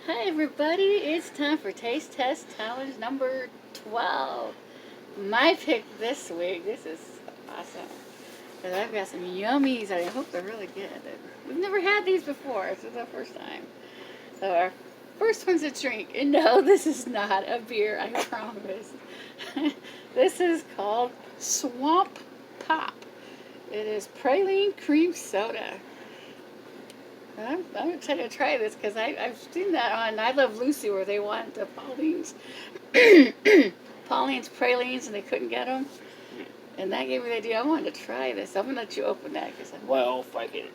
Hi everybody, it's time for Taste Test Challenge number 12. My pick this week, this is awesome, because I've got some yummies and I hope they're really good. We've never had these before, this is our first time. So our first one's a drink, and no, this is not a beer, I promise. This is called Swamp Pop. It is praline cream soda. I'm excited to try this because I've seen that on I Love Lucy where they want the Pauline's Pauline's pralines and they couldn't get them. And that gave me the idea I wanted to try this. I'm going to let you open that because Well, if I can.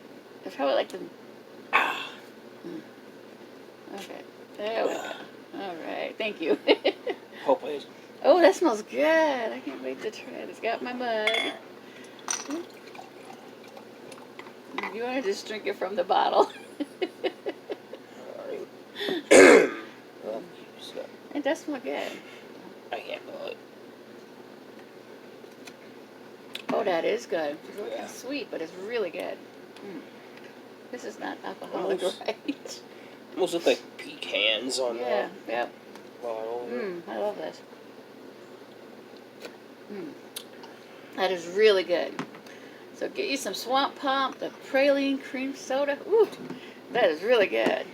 I probably like them. Okay. There we go. All right. Thank you. Hopefully. Oh, that smells good. I can't wait to try it. It's got my mug. You want to just drink it from the bottle? It does smell good. I can't know it. Oh, that is good. It's really Yeah. sweet, but it's really good. This is not alcoholic, right? Almost look like pecans on Yeah, the yep. bottle. I love this. That is really good. So get you some Swamp Pop, the praline cream soda. Ooh, that is really good.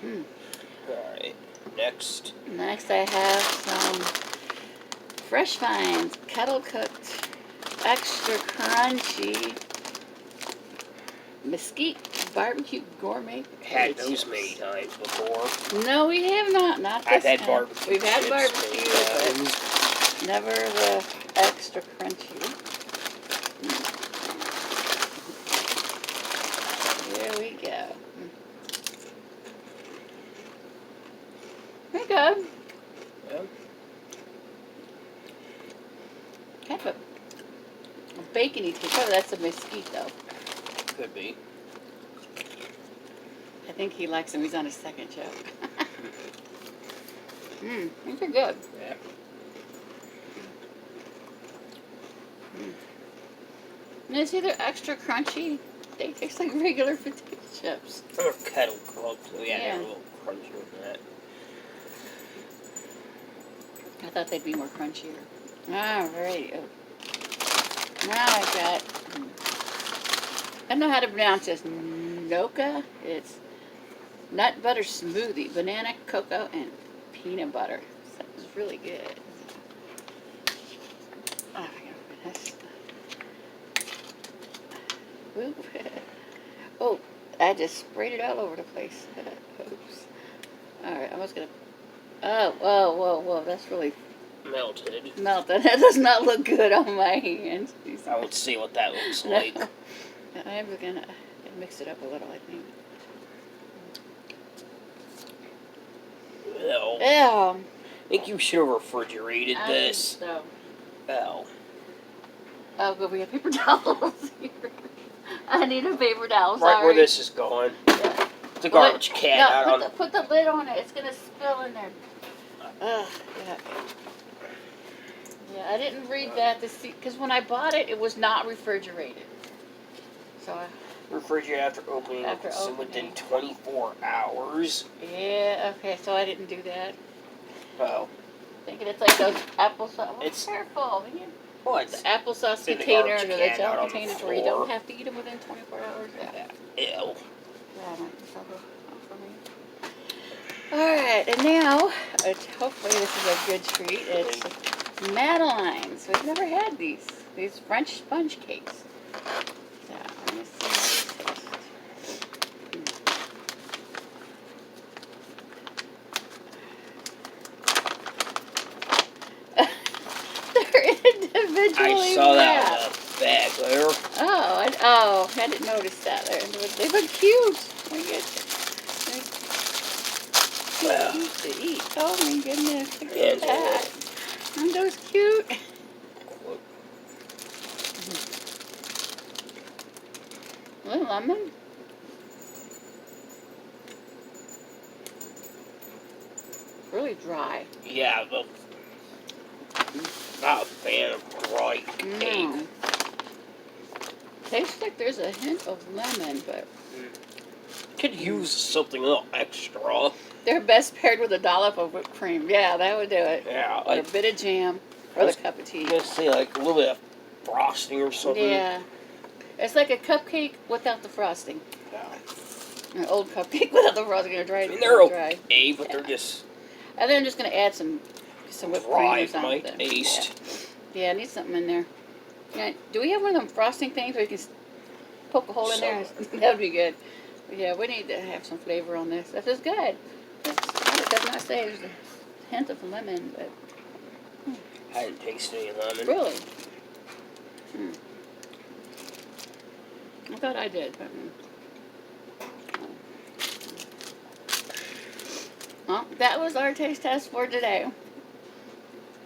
Alright, next. Next I have some Fresh Finds kettle cooked, extra crunchy mesquite barbecue gourmet. Had those many times before. No, we have not. Not this I've had time. barbecue. We've had chips barbecue, many but times. never the extra crunchy. Here we go. There you go. Yeah. Kind of a bacony taste. Oh, that's a mesquite, though. Could be. I think he likes them. He's on his second chip. These are good. Yeah. And it's either extra crunchy. They taste like regular potato chips. Or kettle cooked. So yeah, Yeah. they're a little crunchier than that. I thought they'd be more crunchier. Alright. Oh. Now I got. I don't know how to pronounce this. Noka. It's nut butter smoothie, banana, cocoa, and peanut butter. That was really good. Oh, I gotta open this. Oop. Oh, I just sprayed it all over the place. Oops. Alright, I was gonna. Oh, whoa. That's really Melted. melted. That does not look good on my hands. I would see what that looks No. like. I'm gonna mix it up a little, I think. Well, Ew. I think you should have refrigerated I this. think so. Well, Oh, good. We have paper towels here. I need a paper towel. right Sorry. where this is going. Yeah. The garbage can out No, on. put the lid on it. It's gonna spill in there. Ugh. Yeah. Yeah. I didn't read that to see because when I bought it, it was not refrigerated. So. Refrigerate after opening. After So opening. within 24 hours. Yeah. Okay. So I didn't do that. Oh. Thinking it's like those applesauce. Well, It's- careful. Man. What? The applesauce In the container, garbage or the can out gel on the containers where you floor. don't have to eat them within 24 hours. Yeah. Ew. Yeah, I might just have for me. Alright, and now, hopefully this is a good treat. It's Madeline's. We've never had these French sponge cakes. So, let me see how they taste. They're individually I saw that wrapped. on the bag there. I didn't notice that. They look cute. Oh my goodness. Well. Cute to eat. Oh my goodness. Look Yeah, at that. Aren't those cute? A little lemon. Really dry. Yeah, but not a fan of dry cake. Tastes like there's a hint of lemon, but Could use something a little extra. They're best paired with a dollop of whipped cream. Yeah, that would do it. Yeah, Or a like bit of jam. Or the cup of tea. I'm gonna say like a little bit of frosting or something. Yeah. It's like a cupcake without the frosting. Yeah. An old cupcake without the frosting. Or dry. I mean, they're dry. okay, but Yeah. they're just And then I'm just going to add some whipped cream dry or for my something. taste. Yeah, I need something in there. Yeah, do we have one of them frosting things where you can poke a hole in there? That would be good. But yeah, we need to have some flavor on this. This is good. It does not say there's a hint of lemon, but I didn't taste any lemon. really. I thought I did. But, well, that was our taste test for today.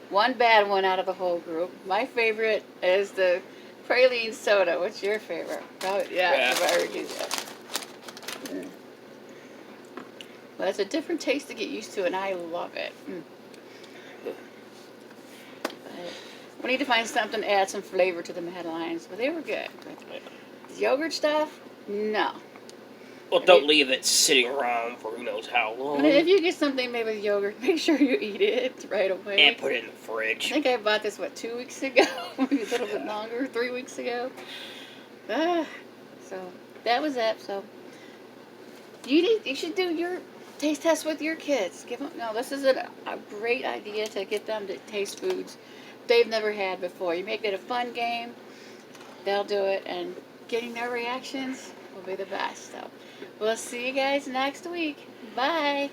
One bad one out of the whole group. My favorite is the praline soda. What's your favorite? Oh, yeah. I already do that. Well, it's a different taste to get used to, and I love it. But we need to find something to add some flavor to the Madeleines, but they were good. But yogurt stuff? No. Well, don't leave it sitting around for who knows how long. But if you get something made with yogurt, make sure you eat it right away. And put it in the I fridge. think I bought this, 2 weeks ago? Maybe a little bit longer, 3 weeks ago. So that was it. So you should do your taste test with your kids. This is a great idea to get them to taste foods they've never had before. You make it a fun game, they'll do it, and getting their reactions will be the best. So we'll see you guys next week. Bye.